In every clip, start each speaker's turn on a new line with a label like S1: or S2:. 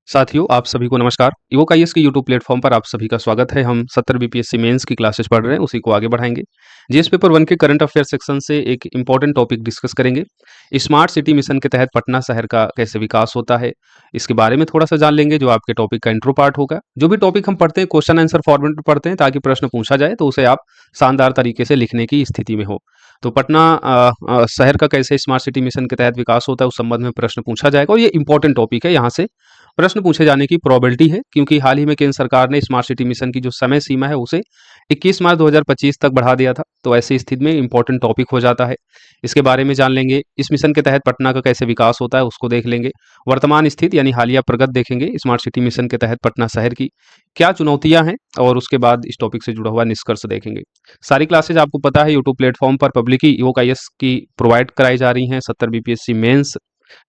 S1: साथियों, आप सभी को नमस्कार। इवोक आईएएस के यूट्यूब प्लेटफॉर्म पर आप सभी का स्वागत है। हम 70 बीपीएससी मेंस की क्लासेस पढ़ रहे हैं, उसी को आगे बढ़ाएंगे। जीएस पेपर 1 के करंट अफेयर सेक्शन से एक इंपॉर्टेंट टॉपिक डिस्कस करेंगे। स्मार्ट सिटी मिशन के तहत पटना शहर का कैसे विकास होता है, इसके बारे में थोड़ा सा जान लेंगे, जो आपके टॉपिक का इंट्रो पार्ट होगा। जो भी टॉपिक हम पढ़ते हैं क्वेश्चन आंसर फॉर्मेट में पढ़ते हैं, ताकि प्रश्न पूछा जाए तो उसे आप शानदार तरीके से लिखने की स्थिति में हो। तो पटना शहर का कैसे स्मार्ट सिटी मिशन के तहत विकास होता है, उस संबंध में प्रश्न पूछा जाएगा और ये इंपॉर्टेंट टॉपिक है। यहाँ से प्रश्न पूछे जाने की प्रोबेबिलिटी है, क्योंकि हाल ही में केंद्र सरकार ने स्मार्ट सिटी मिशन की जो समय सीमा है उसे 21 मार्च 2025 तक बढ़ा दिया था। तो ऐसी स्थिति में इंपॉर्टेंट टॉपिक हो जाता है। इसके बारे में जान लेंगे। इस मिशन के तहत पटना का कैसे विकास होता है उसको देख लेंगे। वर्तमान स्थिति यानी हालिया प्रगति देखेंगे। स्मार्ट सिटी मिशन के तहत पटना शहर की क्या चुनौतियां हैं और उसके बाद इस टॉपिक से जुड़ा हुआ निष्कर्ष देखेंगे। सारी क्लासेज आपको पता है यूट्यूब प्लेटफॉर्म पर पब्लिक इवोक आईएएस की प्रोवाइड कराई जा रही हैं 70 बीपीएससी मेंस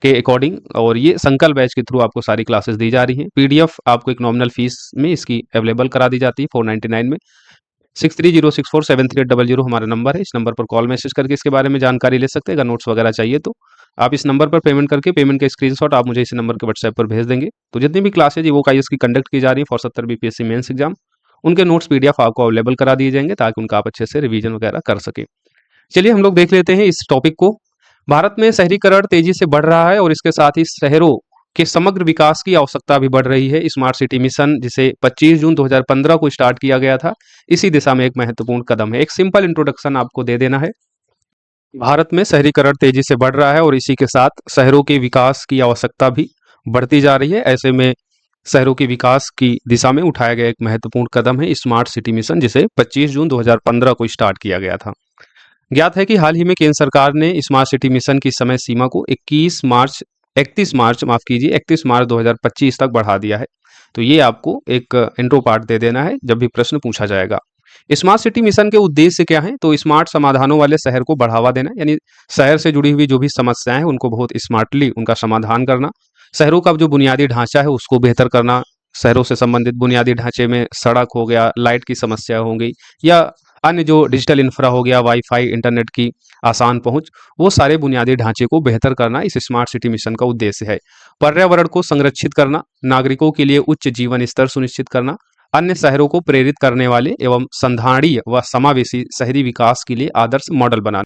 S1: के अकॉर्डिंग, और ये संकल्प बैच के थ्रू आपको सारी क्लासेस दी जा रही हैं। पीडीएफ आपको एक नॉमिनल फीस में इसकी अवेलेबल करा दी जाती है 499 में। 6306473800 हमारा नंबर है। इस नंबर पर कॉल मैसेज करके इसके बारे में जानकारी ले सकते हैं। अगर नोट्स वगैरह चाहिए तो आप इस नंबर पर पेमेंट करके पेमेंट का स्क्रीनशॉट आप मुझे इस नंबर के व्हाट्सएप पर भेज देंगे। तो जितनी भी क्लासेज इवोक आईएएस की कंडक्ट की जा रही है फॉर 70 बीपीएससी मेंस एग्जाम, उनके नोट्स पीडीएफ आपको अवेलेबल करा दिए जाएंगे, ताकि उनका आप अच्छे से रिवीजन वगैरह कर सके। चलिए हम लोग देख लेते हैं इस टॉपिक को। भारत में शहरीकरण तेजी से बढ़ रहा है और इसके साथ ही शहरों के समग्र विकास की आवश्यकता भी बढ़ रही है। स्मार्ट सिटी मिशन, जिसे 25 जून 2015 को स्टार्ट किया गया था, इसी दिशा में एक महत्वपूर्ण कदम है। एक सिंपल इंट्रोडक्शन आपको दे देना है। भारत में शहरीकरण तेजी से बढ़ रहा है और इसी के साथ शहरों के विकास की आवश्यकता भी बढ़ती जा रही है। ऐसे में शहरों के विकास की दिशा में उठाया गया एक महत्वपूर्ण कदम है स्मार्ट सिटी मिशन, जिसे 25 जून 2015 को स्टार्ट किया गया था। ज्ञात है कि हाल ही में केंद्र सरकार ने स्मार्ट सिटी मिशन की समय सीमा को 31 मार्च 2025 तक बढ़ा दिया है। तो ये आपको एक इंट्रो पार्ट दे देना है जब भी प्रश्न पूछा जाएगा। स्मार्ट सिटी मिशन के उद्देश्य क्या हैं? तो स्मार्ट समाधानों वाले शहर को बढ़ावा देना, यानी शहर से जुड़ी हुई जो भी समस्याएं हैं उनको बहुत स्मार्टली उनका समाधान करना। शहरों का जो बुनियादी ढांचा है उसको बेहतर करना। शहरों से संबंधित बुनियादी ढांचे में सड़क हो गया, लाइट की समस्या हो गई, या अन्य जो डिजिटल इंफ्रा हो गया, वाईफाई, इंटरनेट की आसान पहुंच, वो सारे बुनियादी ढांचे को बेहतर करना इस स्मार्ट सिटी मिशन का उद्देश्य है। पर्यावरण को संरक्षित करना, नागरिकों के लिए उच्च जीवन स्तर सुनिश्चित करना, अन्य शहरों को प्रेरित करने वाले एवं संधारणीय व समावेशी शहरी विकास के लिए आदर्श मॉडल बनाना।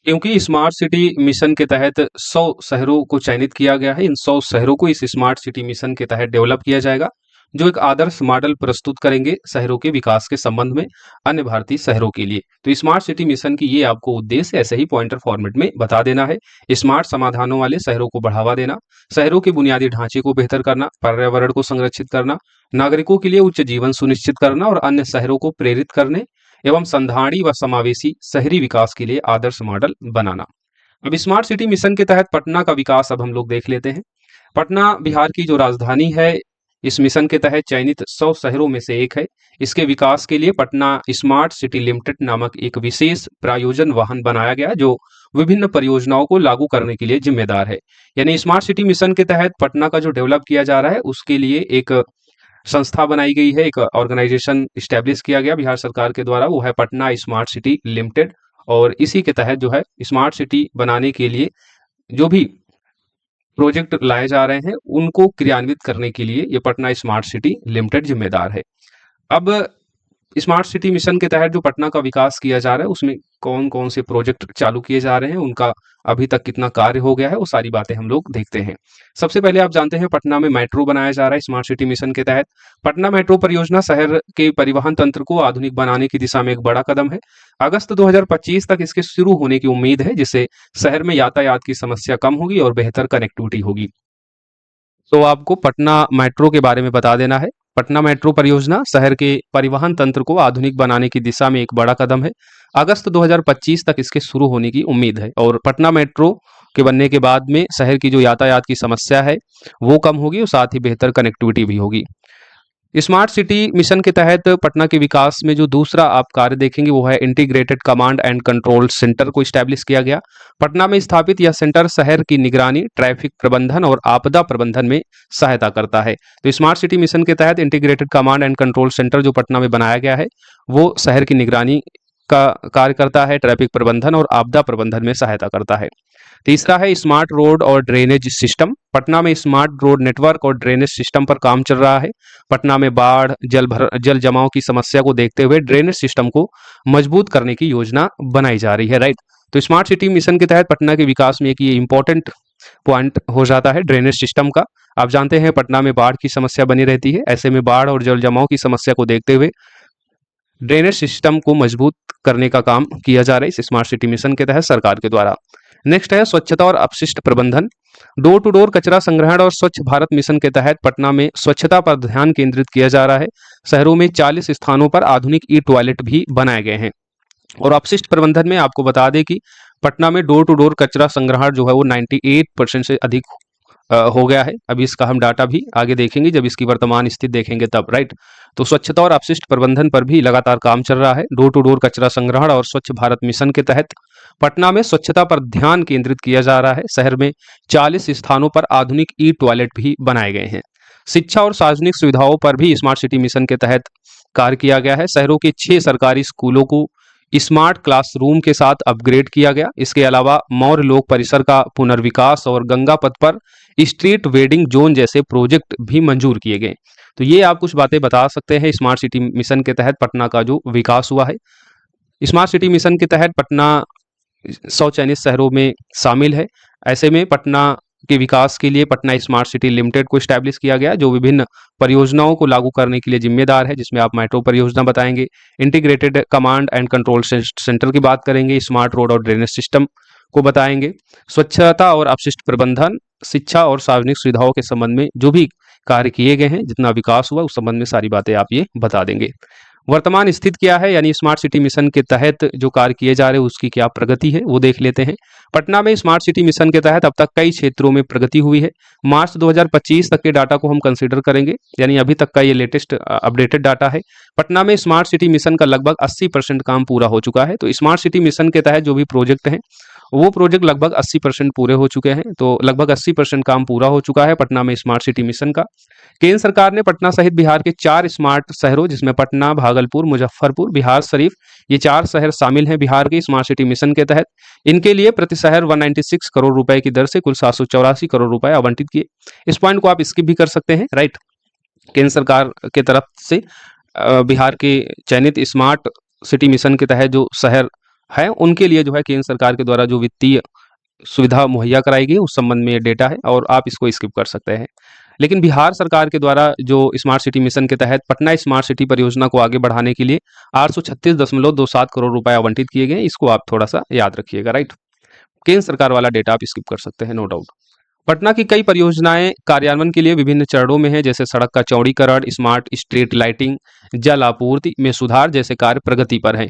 S1: क्योंकि स्मार्ट सिटी मिशन के तहत 100 शहरों को चयनित किया गया है, इन 100 शहरों को इस स्मार्ट सिटी मिशन के तहत डेवलप किया जाएगा, जो एक आदर्श मॉडल प्रस्तुत करेंगे शहरों के विकास के संबंध में अन्य भारतीय शहरों के लिए। तो स्मार्ट सिटी मिशन की ये आपको उद्देश्य ऐसे ही पॉइंटर फॉर्मेट में बता देना है। स्मार्ट समाधानों वाले शहरों को बढ़ावा देना, शहरों के बुनियादी ढांचे को बेहतर करना, पर्यावरण को संरक्षित करना, नागरिकों के लिए उच्च जीवन सुनिश्चित करना और अन्य शहरों को प्रेरित करने एवं संधारणी व समावेशी शहरी विकास के लिए आदर्श मॉडल बनाना। अब स्मार्ट सिटी मिशन के तहत पटना का विकास अब हम लोग देख लेते हैं। पटना बिहार की जो राजधानी है, इस मिशन के तहत चयनित 100 शहरों में से एक है। इसके विकास के लिए पटना स्मार्ट सिटी लिमिटेड नामक एक विशेष प्रायोजन वाहन बनाया गया, जो विभिन्न परियोजनाओं को लागू करने के लिए जिम्मेदार है। यानी स्मार्ट सिटी मिशन के तहत पटना का जो डेवलप किया जा रहा है उसके लिए एक संस्था बनाई गई है, एक ऑर्गेनाइजेशन स्टैब्लिश किया गया बिहार सरकार के द्वारा, वो है पटना स्मार्ट सिटी लिमिटेड। और इसी के तहत जो है स्मार्ट सिटी बनाने के लिए जो भी प्रोजेक्ट लाए जा रहे हैं उनको क्रियान्वित करने के लिए ये पटना स्मार्ट सिटी लिमिटेड जिम्मेदार है। अब स्मार्ट सिटी मिशन के तहत जो पटना का विकास किया जा रहा है उसमें कौन कौन से प्रोजेक्ट चालू किए जा रहे हैं, उनका अभी तक कितना कार्य हो गया है, वो सारी बातें हम लोग देखते हैं। सबसे पहले आप जानते हैं पटना में मेट्रो बनाया जा रहा है स्मार्ट सिटी मिशन के तहत। पटना मेट्रो परियोजना शहर के परिवहन तंत्र को आधुनिक बनाने की दिशा में एक बड़ा कदम है। अगस्त 2025 तक इसके शुरू होने की उम्मीद है, जिससे शहर में यातायात की समस्या कम होगी और बेहतर कनेक्टिविटी होगी। तो आपको पटना मेट्रो के बारे में बता देना है। पटना मेट्रो परियोजना शहर के परिवहन तंत्र को आधुनिक बनाने की दिशा में एक बड़ा कदम है। अगस्त 2025 तक इसके शुरू होने की उम्मीद है और पटना मेट्रो के बनने के बाद में शहर की जो यातायात की समस्या है वो कम होगी और साथ ही बेहतर कनेक्टिविटी भी होगी। स्मार्ट सिटी मिशन के तहत पटना के विकास में जो दूसरा आप कार्य देखेंगे वो है integrated command and control centre को स्टैब्लिश किया गया। पटना में स्थापित यह सेंटर शहर की निगरानी, ट्रैफिक प्रबंधन और आपदा प्रबंधन में सहायता करता है। तो स्मार्ट सिटी मिशन के तहत integrated command and control centre जो पटना में बनाया गया है वो शहर की निगरानी का कार्य करता है, ट्रैफिक प्रबंधन और आपदा प्रबंधन में सहायता करता है। तीसरा है स्मार्ट रोड और ड्रेनेज सिस्टम। पटना में स्मार्ट रोड नेटवर्क और ड्रेनेज सिस्टम पर काम चल रहा है। पटना में बाढ़, जल जमाव की समस्या को देखते हुए ड्रेनेज सिस्टम को मजबूत करने की योजना बनाई जा रही है, राइट। तो स्मार्ट सिटी मिशन के तहत पटना के विकास में एक ये इंपॉर्टेंट पॉइंट हो जाता है ड्रेनेज सिस्टम का। आप जानते हैं पटना में बाढ़ की समस्या बनी रहती है, ऐसे में बाढ़ और जल जमाव की समस्या को देखते हुए ड्रेनेज सिस्टम को मजबूत करने का काम किया जा रहा है इस स्मार्ट सिटी मिशन के तहत सरकार के द्वारा। नेक्स्ट है स्वच्छता और अपशिष्ट प्रबंधन। डोर टू डोर कचरा संग्रहण और स्वच्छ भारत मिशन के तहत पटना में स्वच्छता पर ध्यान केंद्रित किया जा रहा है। शहरों में 40 स्थानों पर आधुनिक ई टॉयलेट भी बनाए गए हैं। और अपशिष्ट प्रबंधन में आपको बता दें कि पटना में डोर टू डोर कचरा संग्रहण जो है वो 98% से अधिक हो गया है। अभी इसका हम डाटा भी आगे देखेंगे जब इसकी वर्तमान स्थिति देखेंगे तब, राइट। तो स्वच्छता और अपशिष्ट प्रबंधन पर भी लगातार काम चल रहा है। डोर टू डोर कचरा संग्रहण और स्वच्छ भारत मिशन के तहत पटना में स्वच्छता पर ध्यान केंद्रित किया जा रहा है। शहर में 40 स्थानों पर आधुनिक ई टॉयलेट भी बनाए गए हैं। शिक्षा और सार्वजनिक सुविधाओं पर भी स्मार्ट सिटी मिशन के तहत कार्य किया गया है। शहरों के 6 सरकारी स्कूलों को स्मार्ट क्लासरूम के साथ अपग्रेड किया गया। इसके अलावा मौर्य लोक परिसर का पुनर्विकास और गंगा पथ पर स्ट्रीट वेडिंग जोन जैसे प्रोजेक्ट भी मंजूर किए गए। तो ये आप कुछ बातें बता सकते हैं स्मार्ट सिटी मिशन के तहत पटना का जो विकास हुआ है। स्मार्ट सिटी मिशन के तहत पटना 100 चयनित शहरों में शामिल है। ऐसे में पटना के विकास के लिए पटना स्मार्ट सिटी लिमिटेड को स्टैब्लिश किया गया, जो विभिन्न परियोजनाओं को लागू करने के लिए जिम्मेदार है, जिसमें आप मेट्रो परियोजना बताएंगे, integrated command and control centre की बात करेंगे, स्मार्ट रोड और ड्रेनेज सिस्टम को बताएंगे, स्वच्छता और अपशिष्ट प्रबंधन, शिक्षा और सार्वजनिक सुविधाओं के संबंध में जो भी कार्य किए गए हैं, जितना विकास हुआ उस संबंध में सारी बातें आप ये बता देंगे। वर्तमान स्थिति क्या है, यानी स्मार्ट सिटी मिशन के तहत जो कार्य किए जा रहे हैं उसकी क्या प्रगति है वो देख लेते हैं। पटना में स्मार्ट सिटी मिशन के तहत अब तक कई क्षेत्रों में प्रगति हुई है। मार्च 2025 तक के डाटा को हम कंसीडर करेंगे, यानी अभी तक का ये लेटेस्ट अपडेटेड डाटा है। पटना में स्मार्ट सिटी मिशन का लगभग 80% काम पूरा हो चुका है। तो स्मार्ट सिटी मिशन के तहत जो भी प्रोजेक्ट हैं वो प्रोजेक्ट लगभग 80% पूरे हो चुके हैं। तो लगभग 80% काम पूरा हो चुका है पटना में स्मार्ट सिटी मिशन का। केंद्र सरकार ने पटना सहित बिहार के 4 स्मार्ट शहरों, जिसमें पटना, भागलपुर, मुजफ्फरपुर, बिहार शरीफ, ये 4 शहर शामिल हैं बिहार के स्मार्ट सिटी मिशन के तहत। इनके लिए प्रति शहर 196 करोड़ रुपए की दर से कुल 784 करोड़ रुपए आवंटित किए। इस पॉइंट को आप स्किप भी कर सकते हैं, राइट। केंद्र सरकार के तरफ से बिहार के चयनित स्मार्ट सिटी मिशन के तहत जो शहर है उनके लिए जो है केंद्र सरकार के द्वारा जो वित्तीय सुविधा मुहैया कराई गई उस संबंध में ये डेटा है और आप इसको स्किप कर सकते हैं। लेकिन बिहार सरकार के द्वारा जो स्मार्ट सिटी मिशन के तहत पटना स्मार्ट सिटी परियोजना को आगे बढ़ाने के लिए 836.27 करोड़ रुपए आवंटित किए गए, इसको आप थोड़ा सा याद रखिएगा, राइट। केंद्र सरकार वाला डेटा आप स्किप कर सकते हैं, नो डाउट। पटना की कई परियोजनाएं कार्यान्वयन के लिए विभिन्न चरणों में है, जैसे सड़क का चौड़ीकरण, स्मार्ट स्ट्रीट लाइटिंग, जल आपूर्ति में सुधार जैसे कार्य प्रगति पर है।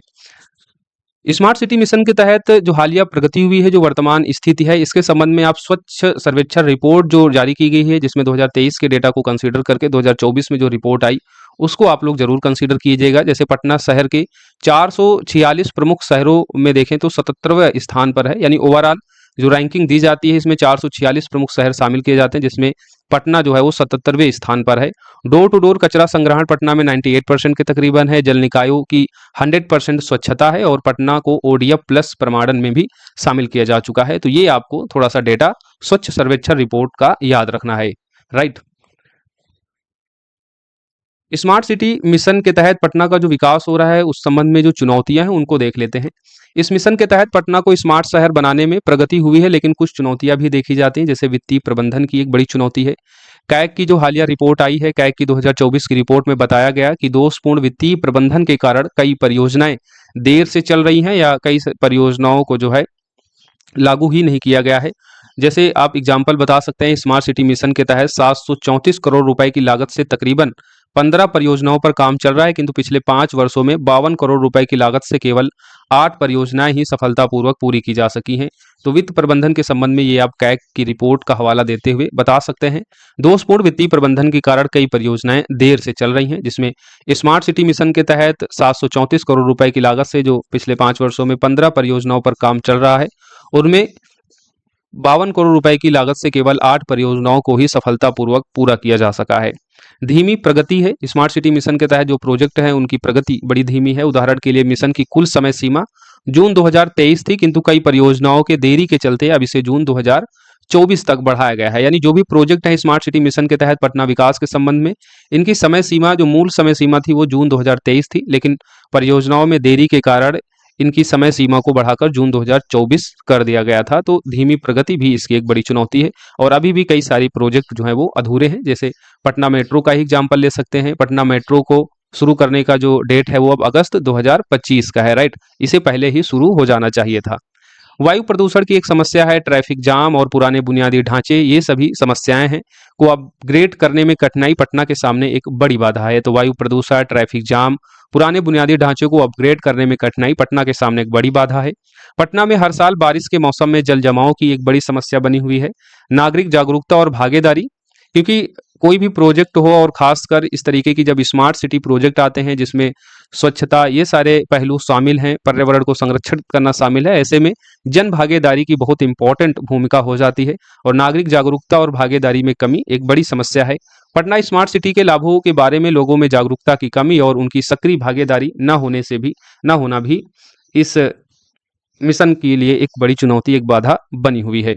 S1: स्मार्ट सिटी मिशन के तहत जो हालिया प्रगति हुई है, जो वर्तमान स्थिति है, इसके संबंध में आप स्वच्छ सर्वेक्षण रिपोर्ट जो जारी की गई है, जिसमें 2023 के डेटा को कंसीडर करके 2024 में जो रिपोर्ट आई उसको आप लोग जरूर कंसीडर कीजिएगा। जैसे पटना शहर के 446 प्रमुख शहरों में देखें तो 77वें स्थान पर है, यानी ओवरऑल जो रैंकिंग दी जाती है इसमें 446 प्रमुख शहर शामिल किए जाते हैं, जिसमें पटना जो है वो 77वें स्थान पर है। डोर टू डोर कचरा संग्रहण पटना में 98% के तकरीबन है। जल निकायों की 100% स्वच्छता है और पटना को ODF प्लस प्रमाणन में भी शामिल किया जा चुका है। तो ये आपको थोड़ा सा डेटा स्वच्छ सर्वेक्षण रिपोर्ट का याद रखना है, राइट। स्मार्ट सिटी मिशन के तहत पटना का जो विकास हो रहा है उस संबंध में जो चुनौतियां हैं उनको देख लेते हैं। इस मिशन के तहत पटना को स्मार्ट शहर बनाने में प्रगति हुई है, लेकिन कुछ चुनौतियां भी देखी जाती हैं, जैसे वित्तीय प्रबंधन की एक बड़ी चुनौती है। कैग की जो हालिया रिपोर्ट आई है, कैग की 2024 की रिपोर्ट में बताया गया कि दोषपूर्ण वित्तीय प्रबंधन के कारण कई परियोजनाएं देर से चल रही हैं या कई परियोजनाओं को जो है लागू ही नहीं किया गया है। जैसे आप एग्जाम्पल बता सकते हैं, स्मार्ट सिटी मिशन के तहत 734 करोड़ रुपए की लागत से तकरीबन 15 परियोजनाओं पर काम चल रहा है, किंतु पिछले 5 वर्षों में 52 करोड़ रुपए की लागत से केवल 8 परियोजनाएं ही सफलतापूर्वक पूरी की जा सकी हैं। तो वित्त प्रबंधन के संबंध में ये आप कैग की रिपोर्ट का हवाला देते हुए बता सकते हैं। दोषपूर्ण वित्तीय प्रबंधन के कारण कई परियोजनाएं देर से चल रही हैं, जिसमें स्मार्ट सिटी मिशन के तहत 734 करोड़ रुपए की लागत से जो पिछले 5 वर्षों में 15 परियोजनाओं पर काम चल रहा है, उनमें 52 करोड़ रुपए की लागत से केवल 8 परियोजनाओं को ही सफलतापूर्वक पूरा किया जा सका है। धीमी प्रगति है। स्मार्ट सिटी मिशन के तहत जो प्रोजेक्ट है उनकी प्रगति बड़ी धीमी है। उदाहरण के लिए मिशन की कुल समय सीमा जून 2023 थी, किंतु कई परियोजनाओं के देरी के चलते अब इसे जून 2024 तक बढ़ाया गया है। यानी जो भी प्रोजेक्ट है स्मार्ट सिटी मिशन के तहत पटना विकास के संबंध में, इनकी समय सीमा जो मूल समय सीमा थी वो जून 2023 थी, लेकिन परियोजनाओं में देरी के कारण इनकी समय सीमा को बढ़ाकर जून 2024 कर दिया गया था। तो धीमी प्रगति भी इसकी एक बड़ी चुनौती है और अभी भी कई सारी प्रोजेक्ट जो है वो अधूरे हैं। जैसे पटना मेट्रो का ही एग्जाम्पल ले सकते हैं। पटना मेट्रो को शुरू करने का जो डेट है वो अब अगस्त 2025 का है, राइट। इसे पहले ही शुरू हो जाना चाहिए था। वायु प्रदूषण की एक समस्या है। ट्रैफिक जाम और पुराने बुनियादी ढांचे, ये सभी समस्याएं हैं को अपग्रेड करने में कठिनाई पटना के सामने एक बड़ी बाधा है। तो वायु प्रदूषण, ट्रैफिक जाम, पुराने बुनियादी ढांचे को अपग्रेड करने में कठिनाई पटना के सामने एक बड़ी बाधा है। पटना में हर साल बारिश के मौसम में जल जमाव की एक बड़ी समस्या बनी हुई है। नागरिक जागरूकता और भागीदारी, क्योंकि कोई भी प्रोजेक्ट हो और खासकर इस तरीके की जब स्मार्ट सिटी प्रोजेक्ट आते हैं जिसमें स्वच्छता, ये सारे पहलू शामिल हैं, पर्यावरण को संरक्षित करना शामिल है, ऐसे में जन भागीदारी की बहुत इंपॉर्टेंट भूमिका हो जाती है और नागरिक जागरूकता और भागीदारी में कमी एक बड़ी समस्या है। पटना स्मार्ट सिटी के लाभों के बारे में लोगों में जागरूकता की कमी और उनकी सक्रिय भागीदारी न होना भी इस मिशन के लिए एक बड़ी चुनौती, एक बाधा बनी हुई है।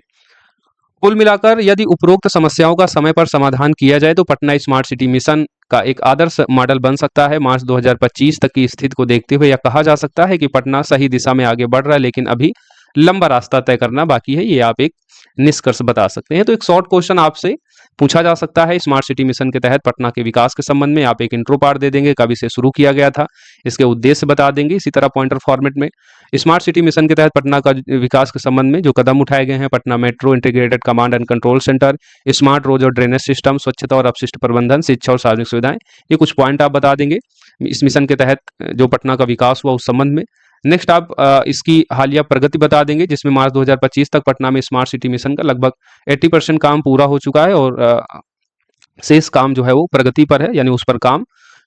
S1: कुल मिलाकर यदि उपरोक्त समस्याओं का समय पर समाधान किया जाए तो पटना स्मार्ट सिटी मिशन का एक आदर्श मॉडल बन सकता है। मार्च 2025 तक की स्थिति को देखते हुए यह कहा जा सकता है कि पटना सही दिशा में आगे बढ़ रहा है, लेकिन अभी लंबा रास्ता तय करना बाकी है। ये आप एक निष्कर्ष बता सकते हैं। तो एक शॉर्ट क्वेश्चन आपसे पूछा जा सकता है स्मार्ट सिटी मिशन के तहत पटना के विकास के संबंध में। आप एक इंट्रो पार्ट दे देंगे, कब इसे शुरू किया गया था, इसके उद्देश्य बता देंगे। इसी तरह पॉइंटर फॉर्मेट में स्मार्ट सिटी मिशन के तहत पटना का विकास के संबंध में जो कदम उठाए गए हैं, Patna metro, integrated command and control centre, smart road और ड्रेनेज सिस्टम, स्वच्छता और अपशिष्ट प्रबंधन, शिक्षा और सार्वजनिक सुविधाएं, ये कुछ पॉइंट आप बता देंगे इस मिशन के तहत जो पटना का विकास हुआ उस संबंध में। नेक्स्ट आप इसकी हालिया प्रगति बता देंगे, जिसमें मार्च 2025 तक पटना में स्मार्ट सिटी मिशन का लगभग 80% काम पूरा हो चुका है और शेष काम जो है वो प्रगति पर है, यानी उस पर काम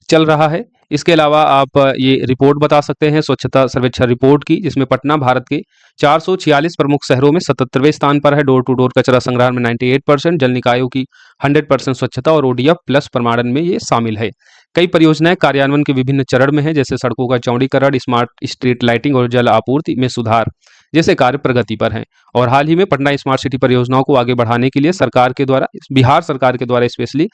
S1: चल रहा है। इसके अलावा आप ये रिपोर्ट बता सकते हैं स्वच्छता सर्वेक्षण रिपोर्ट की, जिसमें पटना भारत के 446 प्रमुख शहरों में 77वें स्थान पर है। डोर टू डोर कचरा संग्रहण में 98%, जल निकायों की 100% स्वच्छता और ODF प्लस प्रमाणन में ये शामिल है। कई परियोजनाएं कार्यान्वयन के विभिन्न चरण में है, जैसे सड़कों का चौड़ीकरण, स्मार्ट स्ट्रीट लाइटिंग और जल आपूर्ति में सुधार जैसे कार्य प्रगति पर हैं। और हाल ही में पटना स्मार्ट सिटी परियोजनाओं को आगे बढ़ाने के लिए सरकार के द्वारा, बिहार सरकार के द्वारा स्पेशली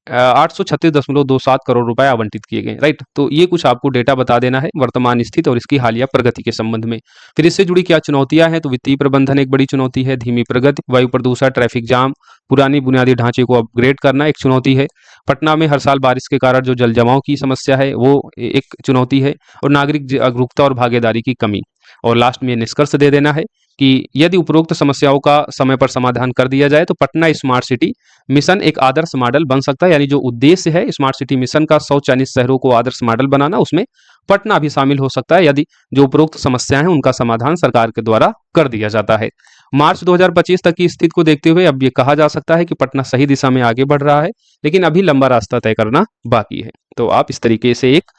S1: 836.27 करोड़ रुपए आवंटित किए गए, राइट। तो ये कुछ आपको डेटा बता देना है वर्तमान स्थिति और इसकी हालिया प्रगति के संबंध में। फिर इससे जुड़ी क्या चुनौतियां हैं, तो वित्तीय प्रबंधन एक बड़ी चुनौती है, धीमी प्रगति, वायु प्रदूषण, ट्रैफिक जाम, पुरानी बुनियादी ढांचे को अपग्रेड करना एक चुनौती है, पटना में हर साल बारिश के कारण जो जल जमाव की समस्या है वो एक चुनौती है, और नागरिक जागरूकता और भागीदारी की कमी। और लास्ट में निष्कर्ष दे देना है कि यदि उपरोक्त समस्याओं का समय पर समाधान कर दिया जाए तो पटना स्मार्ट सिटी मिशन एक आदर्श मॉडल बन सकता है। यानी जो उद्देश्य है स्मार्ट सिटी मिशन का 100 चयनित शहरों को आदर्श मॉडल बनाना, उसमें पटना भी शामिल हो सकता है यदि जो उपरोक्त समस्याएं हैं उनका समाधान सरकार के द्वारा कर दिया जाता है। मार्च 2025 तक की स्थिति को देखते हुए अब ये कहा जा सकता है कि पटना सही दिशा में आगे बढ़ रहा है, लेकिन अभी लंबा रास्ता तय करना बाकी है। तो आप इस तरीके से एक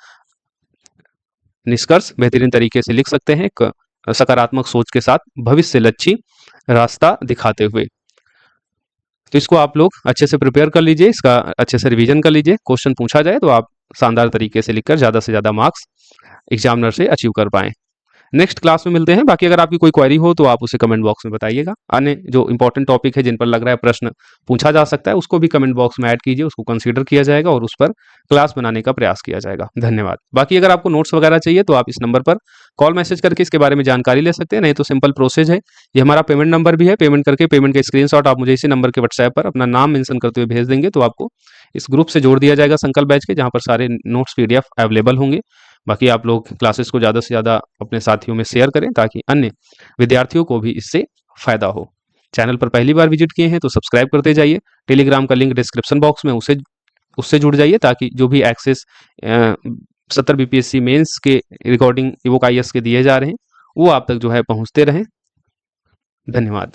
S1: निष्कर्ष बेहतरीन तरीके से लिख सकते हैं, एक सकारात्मक सोच के साथ भविष्य लक्ष्य रास्ता दिखाते हुए। तो इसको आप लोग अच्छे से प्रिपेयर कर लीजिए, इसका अच्छे से रिवीजन कर लीजिए। क्वेश्चन पूछा जाए तो आप शानदार तरीके से लिखकर ज़्यादा से ज़्यादा मार्क्स एग्जामिनर से अचीव कर पाएँ। नेक्स्ट क्लास में मिलते हैं। बाकी अगर आपकी कोई क्वेरी हो तो आप उसे कमेंट बॉक्स में बताइएगा। अन्य जो इंपॉर्टेंट टॉपिक है जिन पर लग रहा है प्रश्न पूछा जा सकता है उसको भी कमेंट बॉक्स में ऐड कीजिए, उसको कंसीडर किया जाएगा और उस पर क्लास बनाने का प्रयास किया जाएगा। धन्यवाद। बाकी अगर आपको नोट्स वगैरह चाहिए तो आप इस नंबर पर कॉल मैसेज करके इसके बारे में जानकारी ले सकते हैं, नहीं तो सिंपल प्रोसेस है। ये हमारा पेमेंट नंबर भी है, पेमेंट करके पेमेंट का स्क्रीनशॉट आप मुझे इसी नंबर के व्हाट्सएप पर अपना नाम मेंशन करते हुए भेज देंगे तो आपको इस ग्रुप से जोड़ दिया जाएगा संकल्प बैच के, जहाँ पर सारे नोट्स PDF अवेलेबल होंगे। बाकी आप लोग क्लासेस को ज़्यादा से ज़्यादा अपने साथियों में शेयर करें ताकि अन्य विद्यार्थियों को भी इससे फायदा हो। चैनल पर पहली बार विजिट किए हैं तो सब्सक्राइब करते जाइए। टेलीग्राम का लिंक डिस्क्रिप्शन बॉक्स में उससे जुड़ जाइए ताकि जो भी एक्सेस 70 BPSC मेंस के रिकॉर्डिंग इवोक IAS के दिए जा रहे हैं वो आप तक जो है पहुंचते रहें। धन्यवाद।